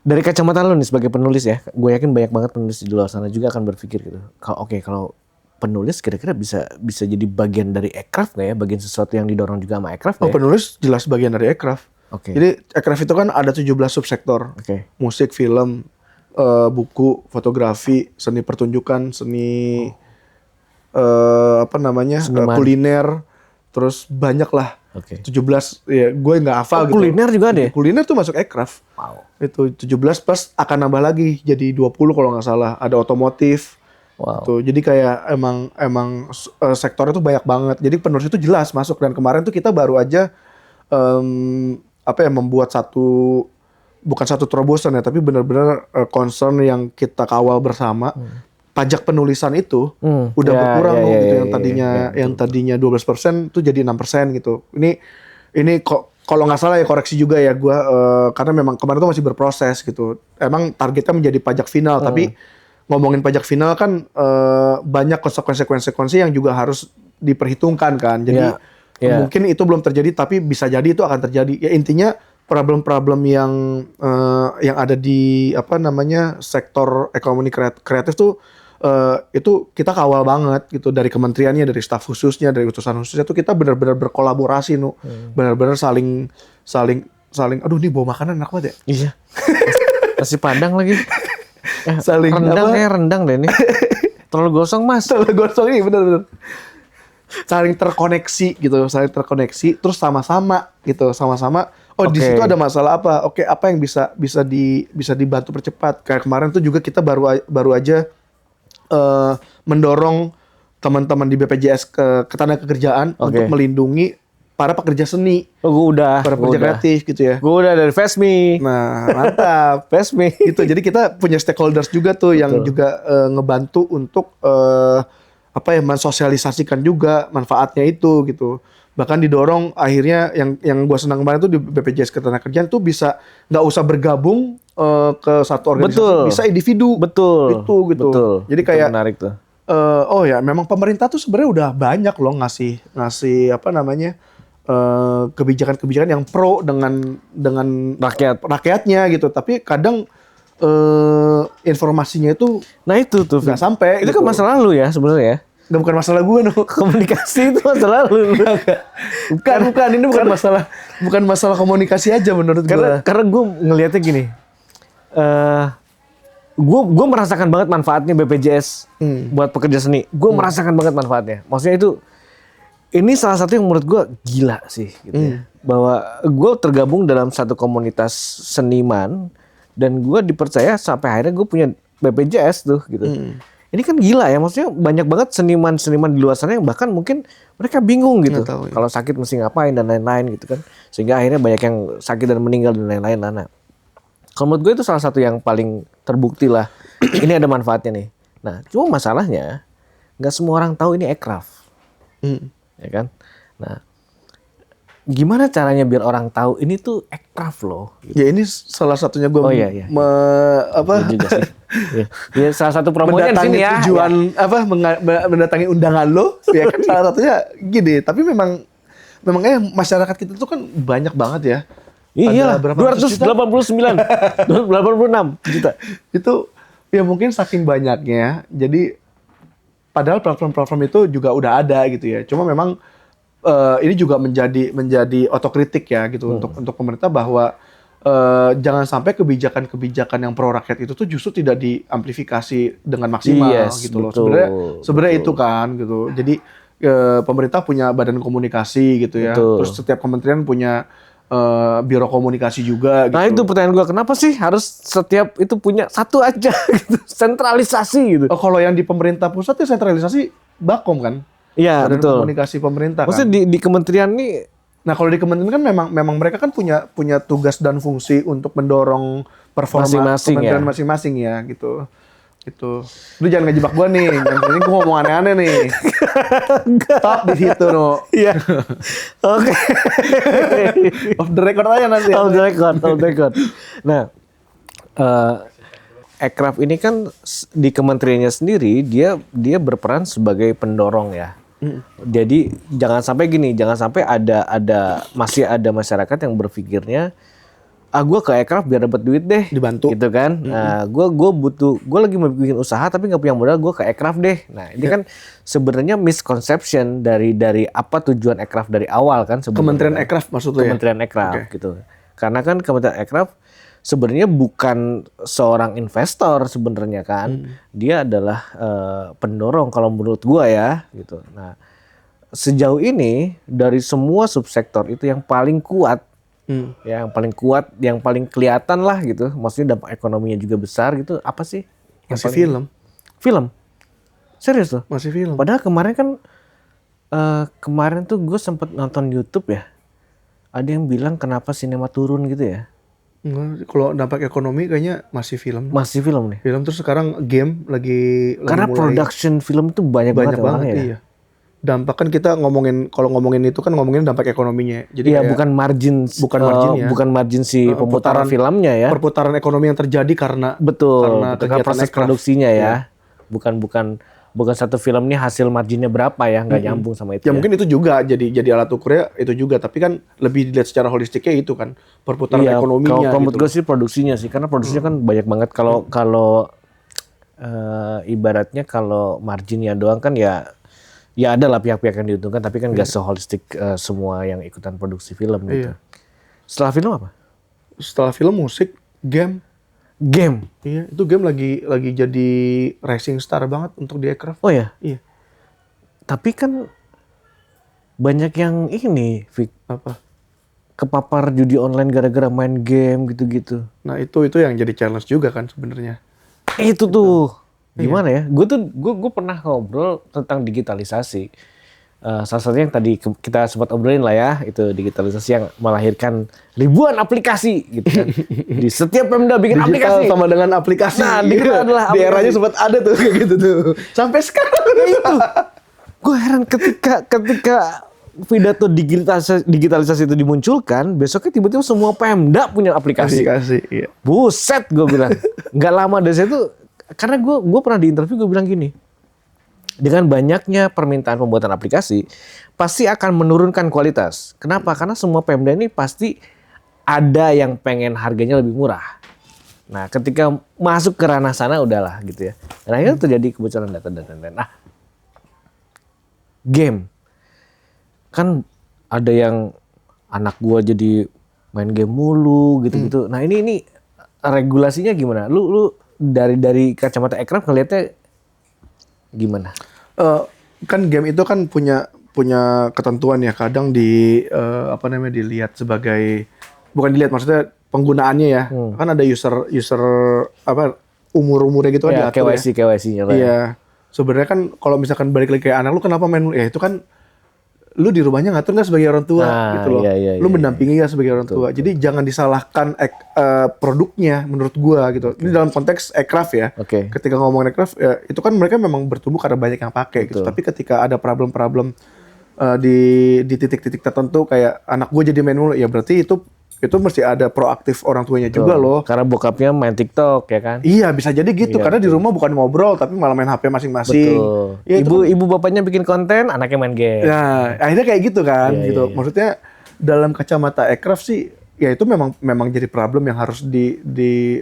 Dari kacamata lu nih sebagai penulis ya, gue yakin banyak banget penulis di luar sana juga akan berpikir gitu. Kalau penulis kira-kira bisa jadi bagian dari aircraft nggak ya? Bagian sesuatu yang didorong juga sama aircraft Oh, nggak ya? penulis jelas bagian dari aircraft. Oke. Jadi aircraft itu kan ada 17 subsektor. Oke. Musik, film, buku, fotografi, seni pertunjukan, seni Seniman. kuliner, terus banyak lah. Oke. 17 ya gue nggak hafal gitu. Kuliner juga ada ya? Kuliner tuh masuk aircraft. Wow. Itu 17 plus akan nambah lagi jadi 20 kalau nggak salah. Ada otomotif. Wow. Tuh, jadi kayak emang sektornya tuh banyak banget. Jadi penulis itu jelas masuk, dan kemarin tuh kita baru aja membuat bukan satu terobosan ya, tapi benar-benar concern yang kita kawal bersama. Pajak penulisan itu udah berkurang loh gitu, yang tadinya 12% tuh jadi 6% gitu. Ini kok kalau nggak salah ya, koreksi juga ya gua, karena memang kemarin tuh masih berproses gitu. Emang targetnya menjadi pajak final, tapi ngomongin pajak final kan banyak konsekuensi yang juga harus diperhitungkan kan. Jadi mungkin itu belum terjadi, tapi bisa jadi itu akan terjadi. Ya intinya problem-problem yang ada di sektor ekonomi kreatif tuh itu kita kawal banget gitu, dari kementeriannya, dari staf khususnya, dari utusan khususnya tuh kita benar-benar berkolaborasi benar-benar saling aduh ini bawa makanan enak banget ya. Iya. Nasi Padang lagi. Saling rendang deh nih. Terlalu gosong mas. Terlalu gosong, iya benar-benar. Saling terkoneksi terus sama-sama gitu, sama-sama. Oh, di situ ada masalah apa? Oke, apa yang bisa dibantu percepat. Kayak kemarin tuh juga kita baru aja mendorong teman-teman di BPJS Ketenagakerjaan untuk melindungi para pekerja seni. Oh, para pekerja kreatif gitu ya. Gue udah dari FESMI. Nah, mantap. FESMI. Gitu. Jadi kita punya stakeholders juga tuh yang juga ngebantu untuk mensosialisasikan juga manfaatnya itu gitu. Bahkan didorong akhirnya yang gue senang kemarin tuh di BPJS Ketenagakerjaan tuh bisa nggak usah bergabung ke satu organisasi, bisa individu. Betul. Gitu. Jadi kayak menarik tuh. Memang pemerintah tuh sebenarnya udah banyak loh ngasih kebijakan-kebijakan yang pro dengan rakyatnya gitu. Tapi kadang informasinya itu itu tuh nggak sampai. Itu gitu. kan masa lalu ya sebenarnya. Nggak, bukan masalah gue Komunikasi itu masa lalu. bukan ini bukan masalah komunikasi aja menurut gue. Karena gue ngelihatnya gini. Gue merasakan banget manfaatnya BPJS buat pekerja seni. Gue merasakan banget manfaatnya. Maksudnya itu, ini salah satu yang menurut gue gila sih gitu ya. Bahwa gue tergabung dalam satu komunitas seniman dan gue dipercaya sampai akhirnya gue punya BPJS tuh gitu. Ini kan gila ya, maksudnya banyak banget seniman-seniman di luar sana yang bahkan mungkin mereka bingung gitu. Kalau sakit mesti ngapain dan lain-lain gitu kan. Sehingga akhirnya banyak yang sakit dan meninggal dan lain-lain. Nah, kalau menurut gue itu salah satu yang paling terbukti lah. Ini ada manfaatnya nih. Nah, cuma masalahnya nggak semua orang tahu ini aircraft. Ya kan? Nah, gimana caranya biar orang tahu ini tuh aircraft loh? Gitu. Ya ini salah satunya gue juga sih. Ya, salah satu promonya di sini ya. Tujuan mendatangi undangan lo, ya kan salah satunya gini. Tapi memang masyarakat kita tuh kan banyak banget ya. Iya, 286 juta. Itu ya mungkin saking banyaknya. Jadi padahal platform-platform itu juga udah ada gitu ya. Cuma memang ini juga menjadi otokritik ya gitu untuk pemerintah, bahwa jangan sampai kebijakan-kebijakan yang pro rakyat itu tuh justru tidak diamplifikasi dengan maksimal gitu loh. Sebenarnya itu kan gitu. Jadi pemerintah punya badan komunikasi gitu ya. Terus setiap kementerian punya biro komunikasi juga gitu. Nah itu pertanyaan gue, kenapa sih harus setiap itu punya satu aja gitu, sentralisasi gitu. Oh, kalau yang di pemerintah pusat ya sentralisasi Bakom kan? Iya, betul. Komunikasi pemerintah. Maksudnya kan? di kementerian nih. Nah, kalau di kementerian kan memang mereka kan punya tugas dan fungsi untuk mendorong performa kementerian masing-masing ya gitu. Gitu. Lu jangan ngejebak gua nih. Ini gua ngomong aneh-aneh nih. Stop di situ, no. Iya. Oke. Off the record aja nanti. Off the record. Nah, aircraft ini kan di kementeriannya sendiri dia berperan sebagai pendorong ya. Jadi jangan sampai masih ada masyarakat yang berpikirnya gue ke aircraft biar dapat duit deh, Dibantu. gitu kan. Nah, gue lagi mau bikin usaha tapi nggak punya modal, gue ke aircraft deh. Nah, ini kan sebenarnya misconception dari apa tujuan aircraft dari awal kan sebenarnya. Kementerian Aircraft maksudnya ya? Kementerian Aircraft gitu. Karena kan Kementerian Aircraft sebenarnya bukan seorang investor sebenarnya kan. Dia adalah pendorong kalau menurut gua ya gitu. Nah, sejauh ini dari semua subsektor itu yang paling kuat ya, yang paling kuat, yang paling kelihatan lah gitu. Maksudnya dampak ekonominya juga besar gitu. Apa sih? Masih film. Film. Serius loh. Masih film. Padahal kemarin tuh gue sempet nonton YouTube ya. Ada yang bilang kenapa sinema turun gitu ya. Enggak, kalau dampak ekonomi kayaknya masih film. Masih film nih. Film terus sekarang game lagi Karena mulai production film tuh banyak banget orangnya ya. iya. Dampak kan kita kalau ngomongin itu kan ngomongin dampak ekonominya. Jadi Iya, kayak bukan marginnya. Bukan margin si pemutaran filmnya ya. perputaran ekonomi yang terjadi karena Betul, karena kegiatan proses aircraft. produksinya ya. Bukan satu film ini hasil marginnya berapa ya, nggak nyambung sama itu. Ya mungkin itu juga jadi alat ukurnya itu juga, tapi kan lebih dilihat secara holistiknya itu kan perputaran ekonominya. Kalau menurut gitu. gue sih produksinya sih, karena produksinya kan banyak banget. Kalau ibaratnya kalau marginnya doang kan ya ada lah pihak-pihak yang diuntungkan, tapi kan nggak seholistik semua yang ikutan produksi film gitu. Setelah film apa? Setelah film, musik, game. Iya, itu game lagi jadi rising star banget untuk di aircraft. Oh ya? Iya. Tapi kan banyak yang ini, Vic, Apa? kepapar judi online gara-gara main game gitu-gitu. Nah, itu yang jadi challenge juga kan sebenarnya. Itu tuh gimana ya? Gue pernah ngobrol tentang digitalisasi. Salah satunya yang tadi kita sempat obrolin lah ya, itu digitalisasi yang melahirkan ribuan aplikasi gitu kan. Di setiap Pemda bikin Digital aplikasi. sama dengan aplikasi. Nah, digital adalah di aplikasi. eranya sempat ada tuh kayak gitu tuh. Sampai sekarang Itu. Gue heran ketika pidato digitalisasi itu dimunculkan, besoknya tiba-tiba semua Pemda punya aplikasi. iya. Buset, gue bilang. Nggak lama dari situ, karena gue pernah di interview, gue bilang gini, dengan banyaknya permintaan pembuatan aplikasi, pasti akan menurunkan kualitas. Kenapa? Karena semua Pemda ini pasti ada yang pengen harganya lebih murah. Nah, ketika masuk ke ranah sana udahlah gitu ya. Dan akhirnya terjadi kebocoran data. Nah, game. Kan ada yang anak gua jadi main game mulu gitu-gitu. Nah, ini regulasinya gimana? Lu dari kacamata aircraft ngelihatnya gimana? Kan game itu kan punya ketentuan ya. Kadang dilihat sebagai, bukan dilihat, maksudnya penggunaannya ya. Kan ada user umurnya gitu kan Ya, diatur ya. KYC-nya lah. Iya. Sebenarnya kan kalau misalkan balik lagi kayak anak lu kenapa main, ya itu kan lu di rumahnya ngatur nggak sebagai orang tua gitu loh. Lu mendampingi nggak sebagai orang tua. Jadi jangan disalahkan produknya menurut gua gitu. Ini dalam konteks aircraft ya. Ketika ngomongin aircraft ya, itu kan mereka memang bertumbuh karena banyak yang pakai gitu. Tapi ketika ada problem-problem di titik-titik tertentu kayak anak gua jadi main mulu, ya berarti itu mesti ada proaktif orang tuanya juga loh. Karena bokapnya main TikTok ya kan? Iya, bisa jadi gitu. Karena di rumah bukan ngobrol tapi malah main HP masing-masing. Betul. Ya, Ibu bapaknya bikin konten, anaknya main game. Nah, akhirnya kayak gitu kan, gitu. Maksudnya dalam kacamata aircraft sih, ya itu memang jadi problem yang harus di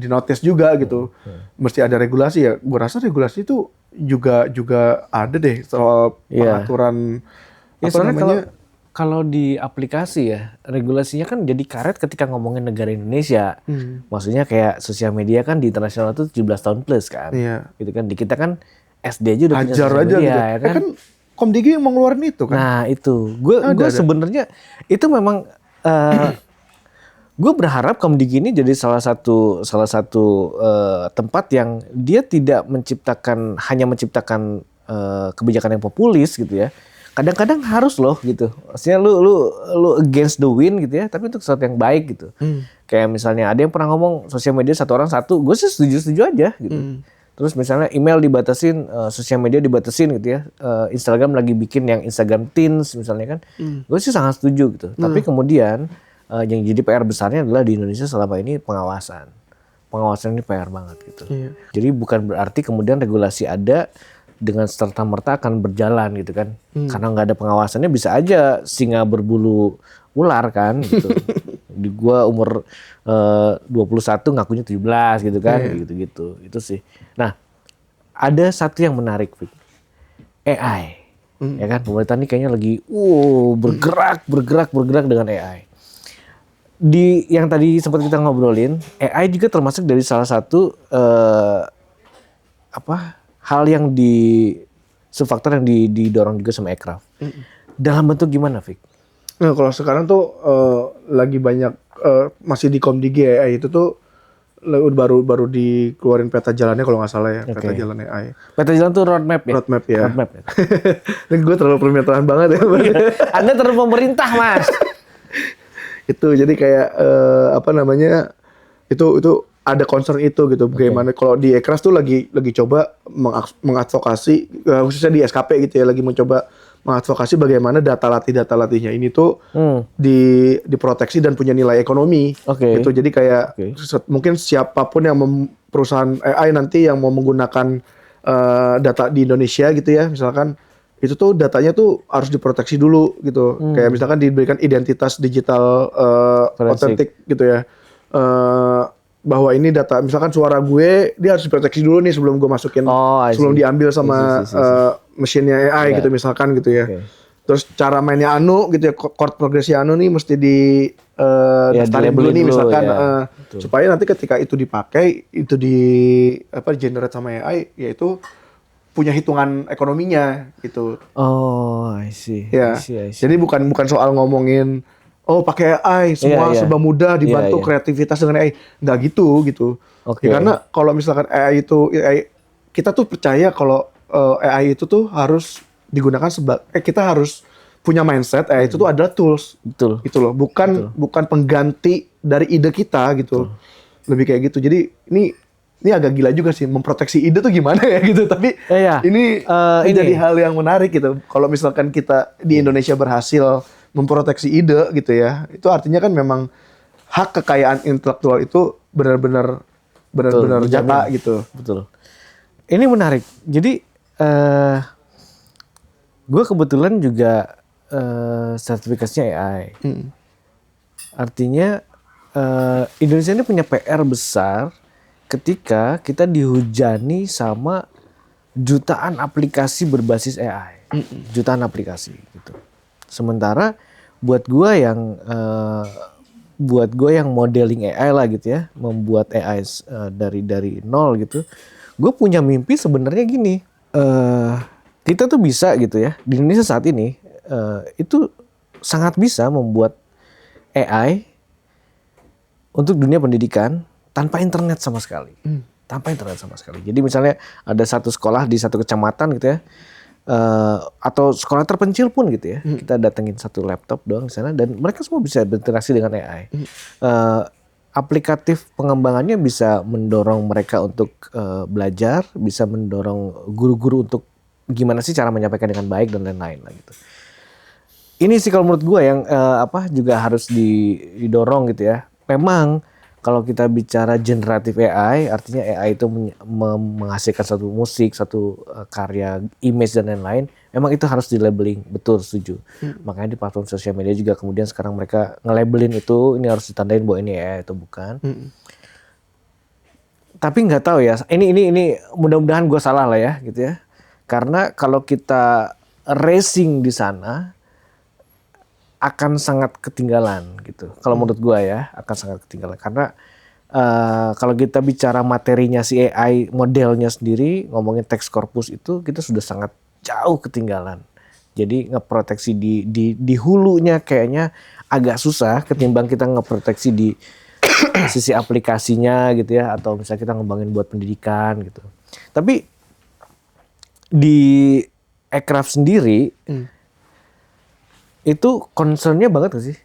notice juga gitu. Mesti ada regulasi ya. Gua rasa regulasi itu juga ada deh soal pengaturan Kalau di aplikasi ya, regulasinya kan jadi karet ketika ngomongin negara Indonesia. Maksudnya kayak sosial media kan di internasional itu 17 tahun plus kan. Iya. Gitu kan. Di kita kan SD aja udah punya Hajar sosial aja media gitu. ya kan. Kan Komdigi yang mau ngeluarin itu kan. Nah itu, gue sebenarnya itu memang gue berharap Komdigi ini jadi salah satu tempat yang dia tidak hanya menciptakan kebijakan yang populis gitu ya. Kadang-kadang harus loh gitu. Maksudnya lu against the wind gitu ya, tapi untuk sesuatu yang baik gitu. Kayak misalnya ada yang pernah ngomong sosial media satu orang satu, gue sih setuju aja gitu. Terus misalnya email dibatasin, sosial media dibatasin gitu ya. Instagram lagi bikin yang Instagram Teens misalnya kan. Gue sih sangat setuju gitu. Tapi kemudian yang jadi PR besarnya adalah di Indonesia selama ini pengawasan. Pengawasan ini PR banget gitu. Jadi bukan berarti kemudian regulasi ada dengan serta-merta akan berjalan gitu kan. Karena nggak ada pengawasannya bisa aja singa berbulu ular kan gitu. Di gua umur 21 ngakunya 17 gitu kan, gitu-gitu. Itu sih. Nah, ada satu yang menarik, Vic. AI. Ya kan, pemerintah ini kayaknya lagi bergerak dengan AI. Di yang tadi sempat kita ngobrolin, AI juga termasuk dari salah satu hal yang subfaktor yang didorong juga sama Aircraft. Dalam bentuk gimana, Vic? Nah, kalau sekarang tuh lagi banyak masih di Komdigi AI itu tuh baru dikeluarin peta jalannya kalau nggak salah ya, peta jalan AI. Peta jalan tuh roadmap ya? Roadmap ya. Roadmap ya. Ini gue terlalu permintaan banget ya. Anda terlalu pemerintah, Mas. Itu jadi kayak itu ada concern itu gitu. Bagaimana kalau di Ekras tuh lagi coba mengadvokasi khususnya di SKP gitu ya, lagi mencoba mengadvokasi bagaimana data latihnya ini tuh diproteksi dan punya nilai ekonomi. Gitu. Jadi kayak mungkin siapapun yang perusahaan AI nanti yang mau menggunakan data di Indonesia gitu ya, misalkan itu tuh datanya tuh harus diproteksi dulu gitu. Kayak misalkan diberikan identitas digital otentik gitu ya. Bahwa ini data, misalkan suara gue, dia harus diproteksi dulu nih sebelum gue masukin, sebelum diambil sama mesinnya AI gitu misalkan gitu ya. Terus cara mainnya Anu gitu ya, chord progresi Anu nih mesti di daftarin dulu nih misalkan. Supaya nanti ketika itu dipakai, itu generate sama AI, yaitu punya hitungan ekonominya gitu. I see. Ya. I see. Jadi bukan soal ngomongin pakai AI semua serba mudah dibantu kreativitas dengan AI. Nggak gitu. Ya, karena kalau misalkan AI kita tuh percaya kalau AI itu tuh harus digunakan kita harus punya mindset AI itu tuh adalah tools. Betul. Gitu loh. Bukan pengganti dari ide kita gitu. Lebih kayak gitu. Jadi ini agak gila juga sih, memproteksi ide tuh gimana ya gitu. Tapi ini menjadi hal yang menarik gitu. Kalau misalkan kita di Indonesia berhasil memproteksi ide gitu ya, itu artinya kan memang hak kekayaan intelektual itu benar-benar jata gitu. Betul. Ini menarik. Jadi gue kebetulan juga sertifikasinya AI. Artinya Indonesia ini punya PR besar ketika kita dihujani sama jutaan aplikasi berbasis AI, jutaan aplikasi gitu. Sementara buat gue yang modeling AI lah gitu ya, membuat AI dari nol gitu, gue punya mimpi sebenarnya gini, kita tuh bisa gitu ya di Indonesia saat ini itu sangat bisa membuat AI untuk dunia pendidikan tanpa internet sama sekali. Jadi misalnya ada satu sekolah di satu kecamatan gitu ya, atau sekolah terpencil pun gitu ya, kita datengin satu laptop doang di sana dan mereka semua bisa berinteraksi dengan AI. Aplikatif pengembangannya bisa mendorong mereka untuk belajar, bisa mendorong guru-guru untuk gimana sih cara menyampaikan dengan baik dan lain-lain lah gitu. Ini sih kalau menurut gue yang juga harus didorong gitu ya. Memang kalau kita bicara generatif AI, artinya AI itu menghasilkan satu musik, satu karya, image dan lain-lain. Memang itu harus di-labeling, betul setuju. Makanya di platform sosial media juga kemudian sekarang mereka nge-labelin itu, ini harus ditandain bahwa ini AI atau bukan. Tapi nggak tahu ya, ini mudah-mudahan gue salah lah ya, gitu ya. Karena kalau kita racing di sana, akan sangat ketinggalan gitu. Kalau menurut gua ya akan sangat ketinggalan karena kalau kita bicara materinya si AI modelnya sendiri, ngomongin teks korpus itu kita sudah sangat jauh ketinggalan. Jadi ngeproteksi di hulunya kayaknya agak susah ketimbang kita ngeproteksi di sisi aplikasinya gitu ya, atau misalnya kita ngembangin buat pendidikan gitu. Tapi di Aircraft sendiri itu concernnya banget gak sih?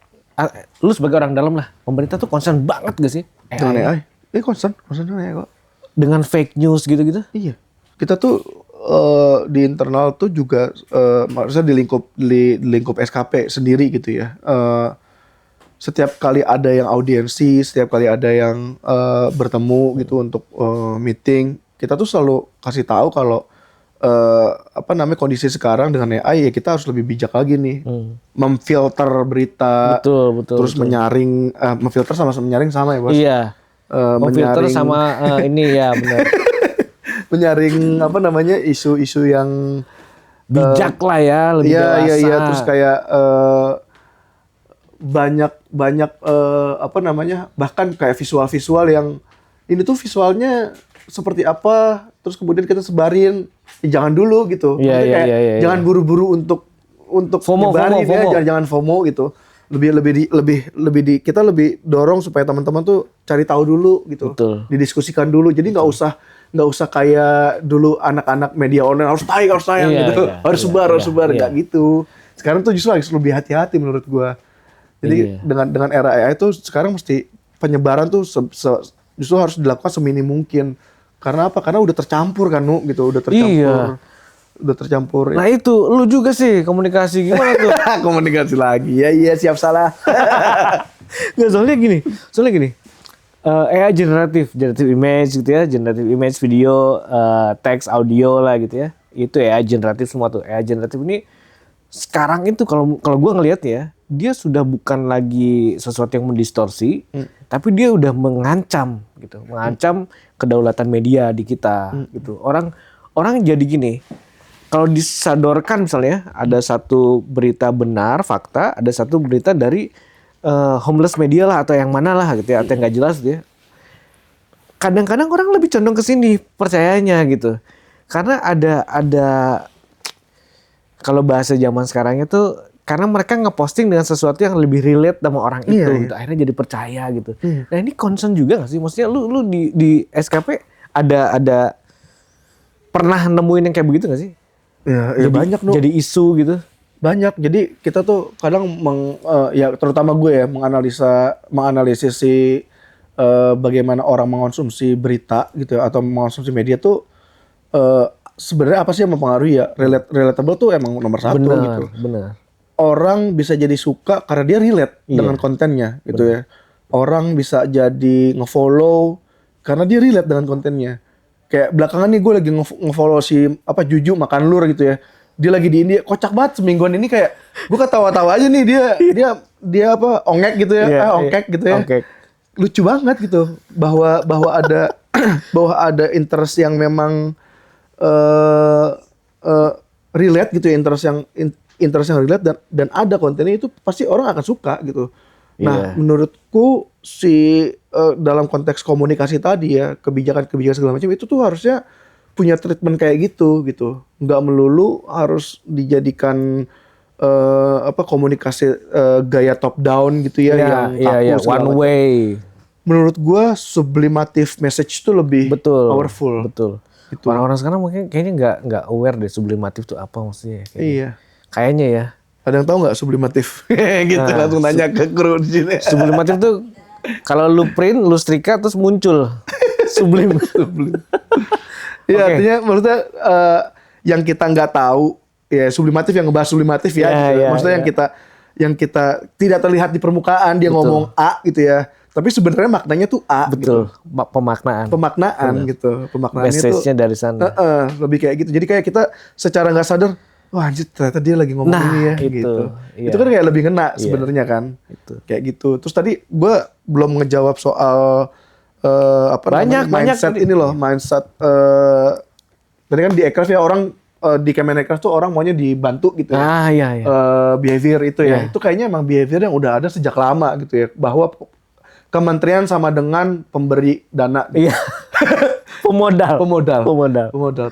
Lu sebagai orang dalam lah, pemerintah tuh concern banget gak sih? AI. Concern ya kok. Dengan fake news gitu-gitu? Iya. Kita tuh di internal tuh juga maksudnya di lingkup SKP sendiri gitu ya. Setiap kali ada yang audiensi, setiap kali ada yang bertemu gitu untuk meeting, kita tuh selalu kasih tahu kalau apa namanya kondisi sekarang dengan AI ya kita harus lebih bijak lagi nih memfilter berita, Betul. terus menyaring, memfilter sama menyaring sama ya bos. Iya. Memfilter sama ini ya benar. Menyaring apa namanya isu-isu yang Bijak lah ya, lebih dewasa. Iya, terus kayak banyak apa namanya bahkan kayak visual-visual yang ini tuh visualnya seperti apa, terus kemudian kita sebarin, jangan dulu gitu. Iya, jangan buru-buru untuk FOMO, nyebarin FOMO. ya, jangan FOMO gitu. Kita lebih dorong supaya teman-teman tuh cari tahu dulu gitu. Betul. Didiskusikan dulu. Jadi nggak usah kayak dulu anak-anak media online harus tayang gitu. Harus sebar nggak gitu. Sekarang tuh justru harus lebih hati-hati menurut gua. Jadi dengan era AI itu sekarang mesti penyebaran tuh justru harus dilakukan seminim mungkin. Karena apa? Karena udah tercampur kan, gitu. Udah tercampur. Nah itu, lu juga sih komunikasi gimana tuh? Komunikasi lagi. Iya, siap salah. Nggak, soalnya gini. AI generatif image gitu ya, generatif image, video, teks, audio lah gitu ya. Itu AI generatif semua tuh. AI generatif ini sekarang itu kalau gua ngelihat ya, dia sudah bukan lagi sesuatu yang mendistorsi, tapi dia udah mengancam gitu, kedaulatan media di kita gitu. Orang jadi gini, kalau disadorkan misalnya ada satu berita benar, fakta, ada satu berita dari homeless media lah atau yang mana lah gitu ya, atau yang nggak jelas gitu ya. Kadang-kadang orang lebih condong ke sini percayanya gitu, karena ada kalau bahasa zaman sekarang itu karena mereka ngeposting dengan sesuatu yang lebih relate sama orang itu gitu. Akhirnya jadi percaya gitu. Nah ini concern juga gak sih? Maksudnya lu di SKP ada pernah nemuin yang kayak begitu gak sih? Ya banyak loh. Jadi isu gitu. Banyak. Jadi kita tuh kadang ya terutama gue ya menganalisis si bagaimana orang mengonsumsi berita gitu ya, atau mengonsumsi media tuh sebenarnya apa sih yang mempengaruhi ya? Relatable tuh emang nomor satu gitu. Benar. Orang bisa jadi suka karena dia relate dengan kontennya gitu ya. Orang bisa jadi ngefollow karena dia relate dengan kontennya. Kayak belakangan nih gue lagi ngefollow si Juju makan lur gitu ya. Dia lagi di India, kocak banget semingguan ini kayak gue ketawa-tawa aja nih dia apa ongek gitu ya, ongkek gitu ya. Ongkek. Lucu banget gitu bahwa ada bahwa ada interest yang memang relate gitu ya, interest yang relate dan ada kontennya itu pasti orang akan suka gitu. Nah, menurutku dalam konteks komunikasi tadi ya, kebijakan segala macam itu tuh harusnya punya treatment kayak gitu. Nggak melulu harus dijadikan komunikasi gaya top down gitu ya, yang kaku one way. Menurut gua sublimative message itu lebih powerful. Betul. Gitu. Orang-orang sekarang mungkin kayaknya nggak aware deh sublimatif itu apa maksudnya. Iya. Kayaknya ya. Ada yang tahu nggak sublimatif? Gitu langsung nanya ke kru di sini. Sublimatif tuh kalau lu print, lu setrika terus muncul sublim. Iya, artinya maksudnya yang kita nggak tahu ya sublimatif, yang ngebahas sublimatif ya. Maksudnya yang kita tidak terlihat di permukaan, dia ngomong A gitu ya. Tapi sebenarnya maknanya tuh A. Betul. Gitu. Pemaknaan gitu. Pemaknaannya message-nya dari sana. Lebih kayak gitu. Jadi kayak kita secara nggak sadar, wah anjir ternyata dia lagi ngomong ini ya gitu. Itu kan kayak lebih ngena sebenarnya kan. Kayak gitu. Terus tadi gue belum ngejawab soal mindset ini loh, mindset tadi kan di Aircraft ya orang di Kemenaker tuh orang maunya dibantu gitu ya. Iya. Behavior itu ya. Itu kayaknya emang behavior yang udah ada sejak lama gitu ya, bahwa kementerian sama dengan pemberi dana. Iya. Pemodal.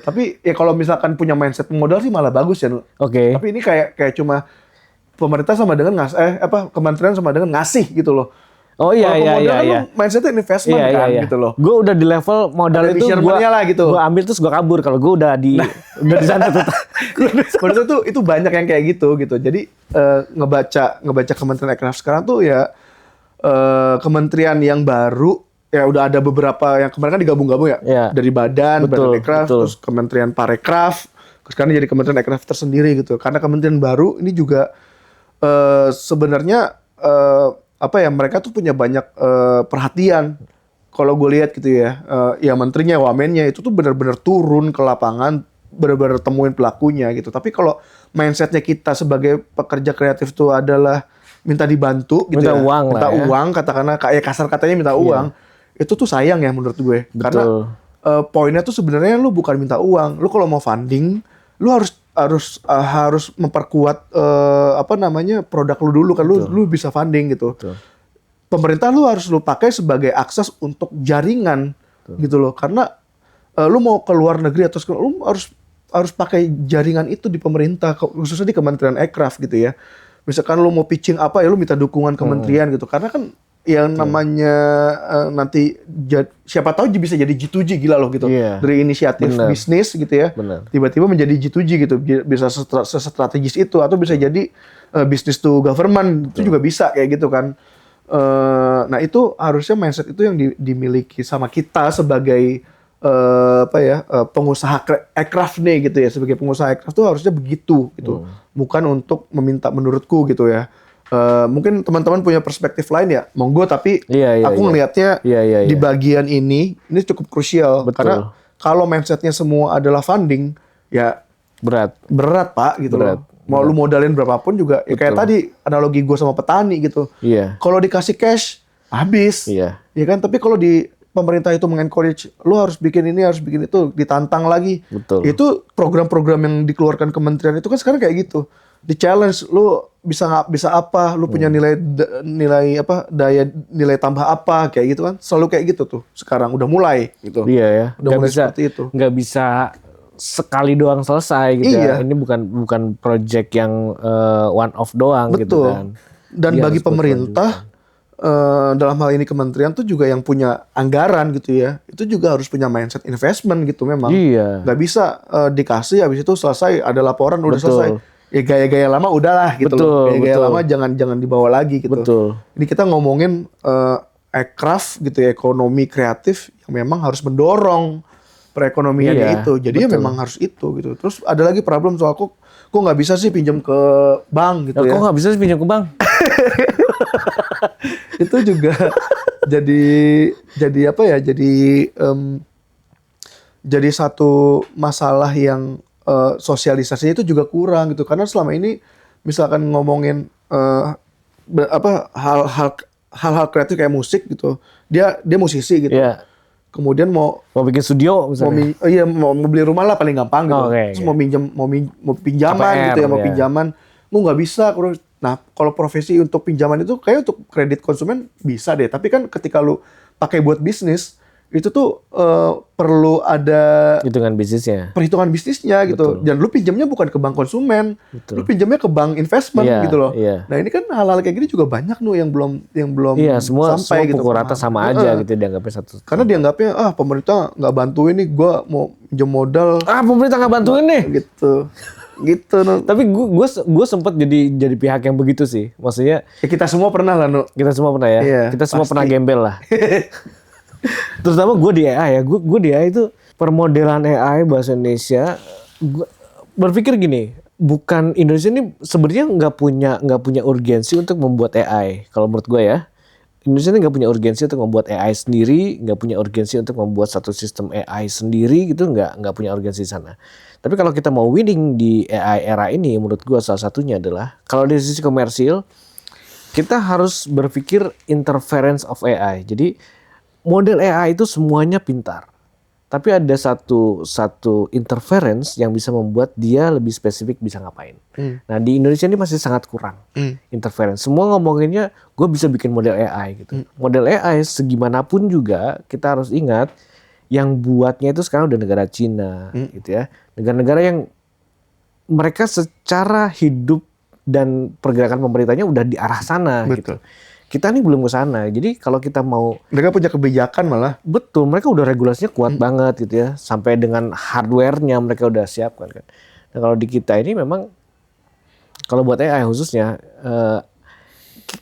Tapi ya kalau misalkan punya mindset pemodal sih malah bagus ya. Oke. Tapi ini kayak cuma pemerintah sama dengan kementerian sama dengan ngasih gitu loh. Oh iya. Kan mindsetnya investment kan gitu loh. Gue udah di level modal itu gitu. Gue ambil terus gue kabur kalau gue udah di sana tuh. Menurut itu banyak yang kayak gitu. Jadi ngebaca Kementerian Aircraft sekarang tuh ya kementerian yang baru ya udah ada beberapa yang kemarin kan digabung-gabung ya. Dari Badan Aircraft, terus Kementerian Parekraf, sekarang jadi Kementerian Aircraft tersendiri gitu. Karena kementerian baru ini juga sebenarnya mereka tuh punya banyak perhatian. Kalau gue lihat gitu ya, ya menterinya, wamennya itu tuh benar-benar turun ke lapangan benar-benar temuin pelakunya gitu. Tapi kalau mindsetnya kita sebagai pekerja kreatif itu adalah minta dibantu gitu, minta ya, uang minta lah ya. uang, katakanlah kayak kasar katanya minta uang, itu tuh sayang ya menurut gue. Betul. Karena poinnya tuh sebenarnya lu bukan minta uang, lu kalau mau funding, lu harus memperkuat produk lu dulu kan, lu bisa funding gitu. Betul. Pemerintah lu harus lu pakai sebagai akses untuk jaringan gitu loh, karena lu mau ke luar negeri atau lu harus pakai jaringan itu di pemerintah, khususnya di Kementerian Aircraft gitu ya. Misalkan lu mau pitching apa ya, lu minta dukungan kementerian gitu, karena kan yang namanya nanti siapa tahu bisa jadi G2G, gila loh gitu. Dari inisiatif bisnis gitu ya. Tiba-tiba menjadi G2G gitu, bisa sestrategis itu, atau bisa jadi bisnis to government itu juga bisa kayak gitu kan. Nah itu harusnya mindset itu yang dimiliki sama kita sebagai pengusaha aircraft nih gitu ya. Sebagai pengusaha aircraft tuh harusnya begitu gitu, bukan untuk meminta menurutku gitu ya. Mungkin teman-teman punya perspektif lain ya, monggo, tapi aku ngelihatnya di bagian ini cukup krusial. Karena kalau mindsetnya semua adalah funding, ya berat Pak gitu loh. Mau lu modalin berapapun juga, ya kayak tadi analogi gue sama petani gitu. Kalau dikasih cash habis, ya kan. Tapi kalau di pemerintah itu mengencourage, lu harus bikin ini, harus bikin itu, ditantang lagi. Itu program-program yang dikeluarkan kementerian itu kan sekarang kayak gitu. Di challenge, lu bisa apa, lu punya nilai tambah apa, kayak gitu kan. Selalu kayak gitu tuh. Sekarang udah mulai gitu. Iya ya. Udah mulai seperti itu. Nggak bisa sekali doang selesai gitu ya. Ini bukan project yang one off doang. Betul. Gitu kan. Dan bagi pemerintah, dalam hal ini kementerian tuh juga yang punya anggaran gitu ya, itu juga harus punya mindset investment gitu memang. Nggak bisa dikasih habis itu selesai, ada laporan udah selesai. Ya gaya-gaya lama udahlah gitu loh. Gaya-gaya lama jangan dibawa lagi gitu. Ini kita ngomongin aircraft gitu ya, ekonomi kreatif yang memang harus mendorong perekonomiannya itu. Jadi ya memang harus itu gitu. Terus ada lagi problem soal kok nggak bisa sih pinjam ke bank gitu ya. Kok nggak bisa sih pinjam ke bank? Itu juga jadi apa ya, jadi satu masalah yang sosialisasinya itu juga kurang gitu. Karena selama ini misalkan ngomongin hal-hal kreatif kayak musik gitu, dia musisi gitu. Kemudian mau bikin studio misalnya. Mau beli rumah lah paling gampang gitu. Terus mau pinjaman KPR, gitu ya, mau pinjaman, nggak bisa. Nah, kalau profesi untuk pinjaman itu kayak untuk kredit konsumen bisa deh. Tapi kan ketika lu pakai buat bisnis, itu tuh perlu ada perhitungan bisnisnya gitu. Dan lu pinjamnya bukan ke bank konsumen, lu pinjamnya ke bank investment gitu loh. Nah ini kan hal-hal kayak gini juga banyak yang belum semua sampai gitu. Pukul rata sama aja gitu dianggapnya satu. Karena dianggapnya pemerintah nggak bantuin nih, gua mau pinjam modal. Pemerintah nggak bantuin nih. Gitu. Tapi gue sempat jadi pihak yang begitu sih. Maksudnya kita semua pernah lah, Kita semua pernah ya. Kita semua pernah gembel lah. Terutama gue di AI ya. Gue di AI itu permodelan AI bahasa Indonesia. Gue berpikir gini, bukan Indonesia ini sebenarnya nggak punya urgensi untuk membuat AI. Kalau menurut gue ya, Indonesia ini nggak punya urgensi untuk membuat AI sendiri, nggak punya urgensi untuk membuat satu sistem AI sendiri gitu, nggak punya urgensi di sana. Tapi kalau kita mau winning di AI era ini, menurut gue salah satunya adalah kalau dari sisi komersil, kita harus berpikir interference of AI. Jadi model AI itu semuanya pintar, tapi ada satu interference yang bisa membuat dia lebih spesifik bisa ngapain. Nah di Indonesia ini masih sangat kurang interference. Semua ngomonginnya gue bisa bikin model AI gitu. Model AI segimanapun juga kita harus ingat yang buatnya itu sekarang udah negara Cina gitu ya. Negara-negara yang mereka secara hidup dan pergerakan pemerintahnya udah di arah sana gitu. Kita nih belum ke sana. Jadi kalau kita mau, mereka punya kebijakan malah. Betul, mereka udah regulasinya kuat banget gitu ya. Sampai dengan hardware-nya mereka udah siapkan kan. Nah kalau di kita ini memang kalau buat AI khususnya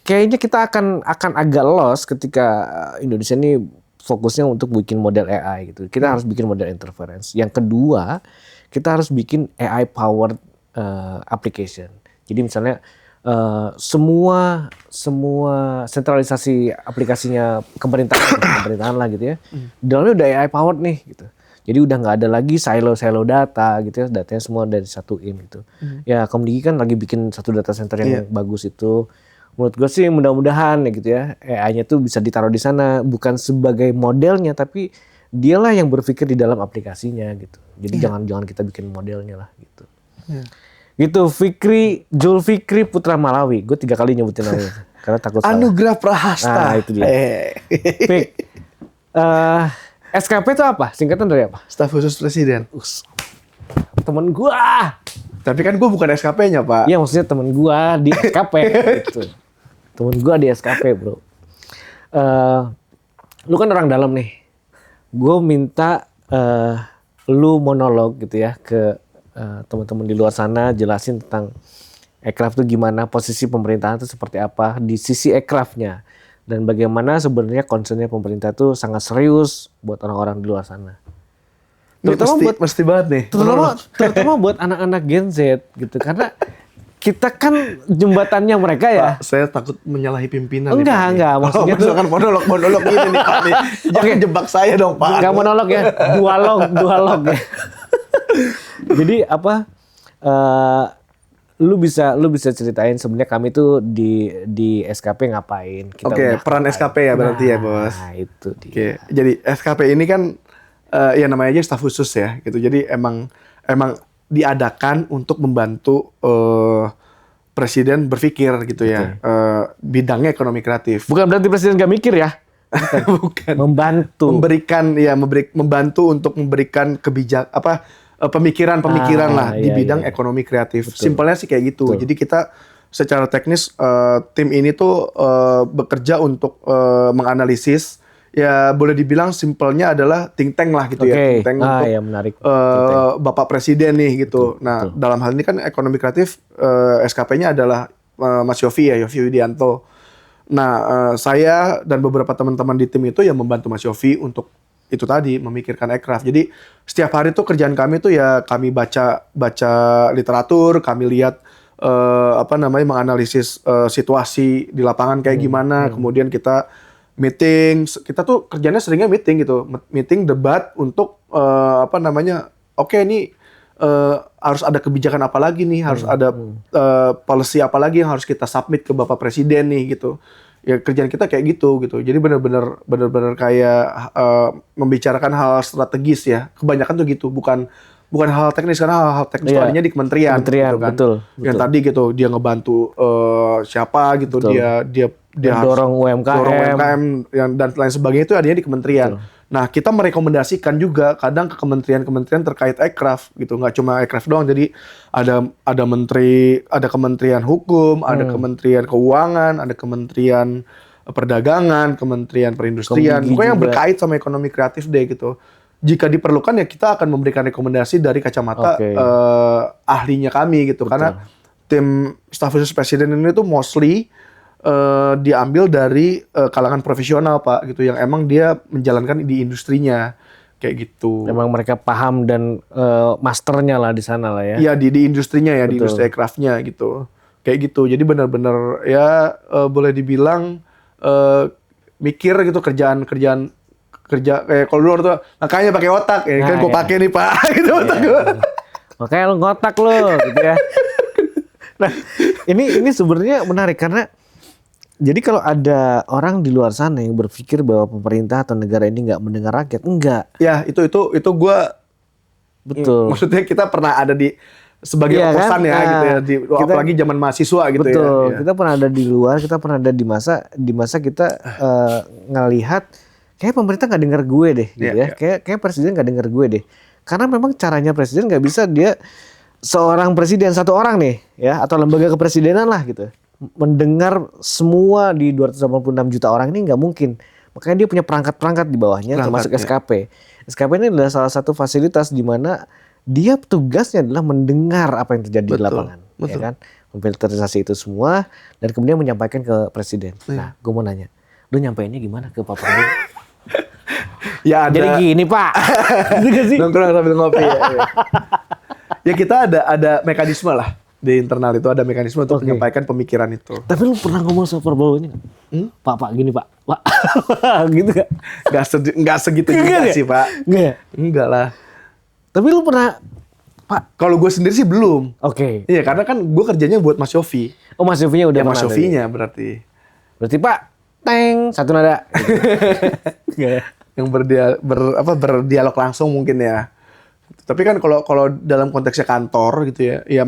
kayaknya kita akan agak lost ketika Indonesia ini fokusnya untuk bikin model AI gitu. Kita harus bikin model interference. Yang kedua, kita harus bikin AI powered application. Jadi misalnya semua sentralisasi aplikasinya pemerintahan lah gitu ya. Di dalamnya udah AI powered nih gitu. Jadi udah nggak ada lagi silo data gitu ya, datanya semua dari satuin gitu. Ya Komdigi kan lagi bikin satu data center yang bagus itu. Menurut gue sih mudah-mudahan ya gitu ya, AI-nya tuh bisa ditaruh di sana bukan sebagai modelnya, tapi dialah yang berpikir di dalam aplikasinya gitu. Jadi jangan kita bikin modelnya lah gitu. Gitu, Zulfikri Putra Malawi. Gue 3 kali nyebutin namanya karena takut salah. Anugrah Prahasta. Nah, itu dia. Fik, SKP itu apa? Singkatan dari apa? Staf khusus presiden. Temen gua. Tapi kan gue bukan SKP-nya, Pak. Iya, maksudnya temen gua di SKP gitu. Temen gua di SKP, bro. Lu kan orang dalam nih. Gue minta lu monolog gitu ya ke teman-teman di luar sana, jelasin tentang aircraft itu gimana, posisi pemerintahan itu seperti apa di sisi aircraftnya. Dan bagaimana sebenarnya concernnya pemerintah itu sangat serius buat orang-orang di luar sana. Terutama mesti banget nih. Terutama buat anak-anak Gen Z gitu. Karena kita kan jembatannya mereka ya. Pak, saya takut menyalahi pimpinan. Enggak. Maksudnya misalkan monolog ini nih Pak. Jangan jebak saya dong Pak. Enggak monolog ya, dualog ya. Jadi apa? Lu bisa ceritain sebenarnya kami tuh di SKP ngapain? Oke, peran SKP ya berarti ya bos. Nah itu dia. Oke, jadi SKP ini kan ya namanya aja staf khusus ya gitu. Jadi emang diadakan untuk membantu presiden berpikir gitu ya. Bidangnya ekonomi kreatif. Bukan berarti presiden gak mikir ya? Bukan. Membantu. Membantu untuk memberikan pemikiran lah di bidang ekonomi kreatif. Betul. Simpelnya sih kayak gitu. Jadi kita secara teknis tim ini tuh bekerja untuk menganalisis, ya boleh dibilang simpelnya adalah think tank lah gitu ya. Think tank untuk ya menarik. Bapak Presiden nih gitu. Betul. Dalam hal ini kan ekonomi kreatif SKP-nya adalah Mas Yofi Widianto. Nah, saya dan beberapa teman-teman di tim itu yang membantu Mas Yofi untuk itu tadi memikirkan aircraft. Jadi setiap hari tuh kerjaan kami tuh ya kami baca literatur, kami lihat menganalisis situasi di lapangan kayak gimana, kemudian kita meeting, kita tuh kerjanya seringnya meeting gitu, meeting debat untuk oke ini harus ada kebijakan apa lagi nih, harus ada policy apa lagi yang harus kita submit ke Bapak Presiden nih gitu. Ya kerjaan kita kayak gitu. Jadi benar-benar kayak membicarakan hal strategis ya. Kebanyakan tuh gitu, bukan hal teknis karena hal teknis itu adanya di kementerian gitu kan. Betul. Yang tadi gitu dia ngebantu siapa gitu, betul. dia harus dorong UMKM dan lain sebagainya itu adanya di kementerian. Betul. Nah, kita merekomendasikan juga kadang ke kementerian-kementerian terkait aircraft gitu, nggak cuma aircraft doang. Jadi ada kementerian hukum, ada kementerian keuangan, ada kementerian perdagangan, kementerian perindustrian, pokoknya yang berkait sama ekonomi kreatif deh gitu. Jika diperlukan ya kita akan memberikan rekomendasi dari kacamata ahlinya kami gitu. Betul. Karena tim staf khusus presiden ini tuh mostly diambil dari kalangan profesional Pak gitu, yang emang dia menjalankan di industrinya kayak gitu. Emang mereka paham dan masternya lah di sana lah ya. Iya di industrinya ya. Betul. Di industri aircraftnya gitu, kayak gitu. Jadi benar-benar ya boleh dibilang mikir gitu, kerja kayak kalau dulu tuh makanya pakai otak ya kan gue pakai nih Pak gitu otak gue. Makanya lo ngotak lo gitu ya. Nah ini sebenarnya menarik karena jadi kalau ada orang di luar sana yang berpikir bahwa pemerintah atau negara ini nggak mendengar rakyat, enggak. Ya itu gue betul. Maksudnya kita pernah ada di sebagai oposan kan? Ya gitu ya, apalagi zaman mahasiswa gitu. Betul. Ya. Kita pernah ada di luar, kita pernah ada di masa kita ngelihat kayak pemerintah nggak dengar gue deh, gitu ya. Kayak presiden nggak dengar gue deh. Karena memang caranya presiden nggak bisa dia seorang presiden satu orang nih, ya atau lembaga kepresidenan lah gitu. Mendengar semua di 286 juta orang ini nggak mungkin. Makanya dia punya perangkat-perangkat di bawahnya termasuk SKP. SKP ini adalah salah satu fasilitas di mana dia tugasnya adalah mendengar apa yang terjadi di lapangan. Ya kan? Memfilterisasi itu semua dan kemudian menyampaikan ke presiden. Nah, gue mau nanya, lu nyampeinnya gimana ke Pak Prabowo? Ya ada. Jadi gini Pak. Nongkrong sambil ngopi ya. Ya kita ada mekanisme lah. Di internal itu ada mekanisme untuk menyampaikan pemikiran itu. Tapi lu pernah ngomong sama Prabowo ini nggak? Pak gini Pak. Gitu gak? Nggak segitu juga sih Pak. Enggak ya? Enggak lah. Tapi lu pernah, Pak? Kalau gue sendiri sih belum. Oke. Iya, karena kan gue kerjanya buat Mas Yofi. Oh, Mas Yofinya udah Ya Mas pernah Yofinya berarti. Berarti Pak, teng, satu nada. Gitu. Yang berdialog langsung mungkin ya. Tapi kan kalau dalam konteksnya kantor gitu ya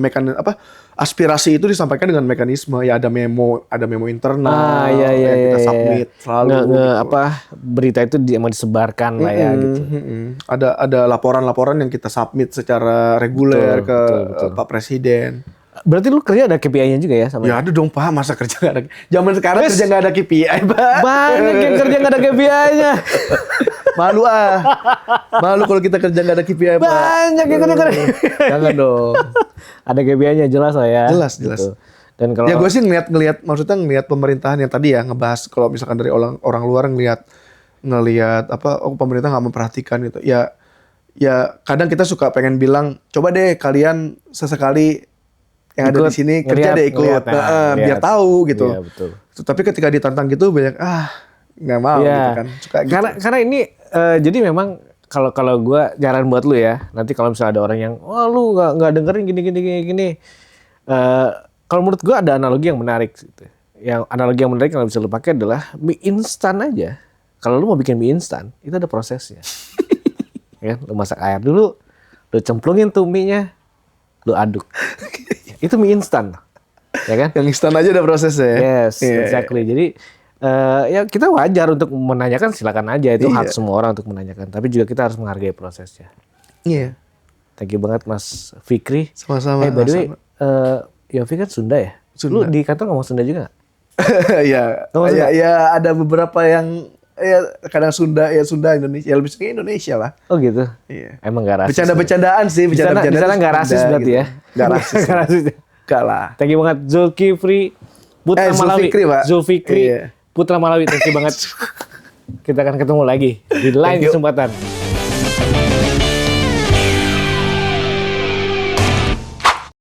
aspirasi itu disampaikan dengan mekanisme ya ada memo internal Iya, yang kita submit selalu. Gitu. Berita itu emang disebarkan lah ya gitu. Ada laporan-laporan yang kita submit secara reguler Betul. Pak Presiden. Berarti lu kerja ada KPI-nya juga ya sama? Ya ada dong Pak, masa kerja nggak ada. Zaman sekarang kerja nggak ada KPI Pak. Banyak yang kerja nggak ada KPI-nya. Malu Malu kalau kita kerja nggak ada KPI Pak. Banyak yang kerja. Jangan dong. Ada KPI-nya jelas lah ya. Jelas. Gitu. Dan kalau Ya gue sih ngelihat pemerintahan yang tadi ya ngebahas kalau misalkan dari orang luar ngelihat pemerintah nggak memperhatikan gitu. Ya kadang kita suka pengen bilang coba deh kalian sesekali yang ada di sini kerja deh ikut biar tahu gitu. Iya, betul. Tapi ketika ditantang gitu banyak nggak mau gitu kan. Suka gitu. Karena ini jadi memang kalau gue nyaran buat lu ya, nanti kalau misalnya ada orang yang lu nggak dengerin gini. Kalau menurut gue ada analogi yang menarik gitu. Yang analogi yang menarik yang bisa lu pakai adalah mie instan aja. Kalau lu mau bikin mie instan, itu ada prosesnya. Ya, lu masak air dulu, lu cemplungin tuh mie-nya, lu aduk. Itu mie instan, ya kan? Yang instan aja ada prosesnya. Yes, exactly. Jadi ya kita wajar untuk menanyakan, silakan aja, itu hak semua orang untuk menanyakan. Tapi juga kita harus menghargai prosesnya. Iya. Thank you banget Mas Fikri. Sama-sama. By the way, Yofi kan Sunda ya? Lu di kantor ngomong Sunda juga nggak? Ya ada beberapa yang kadang Sunda Indonesia, ya lebih sering Indonesia lah. Oh gitu. Iya. Emang gak rasis. Bercanda-bercandaan sih, Di sana nggak rasis berarti gitu. ya? Nggak rasis. Nggak rasis. Nggak lah. Thank you banget Zulkifli Putra Malawi. Zulfikri, Pak. Zulfikri Iya. Putra Malawi, thank you banget. Kita akan ketemu lagi di lain kesempatan.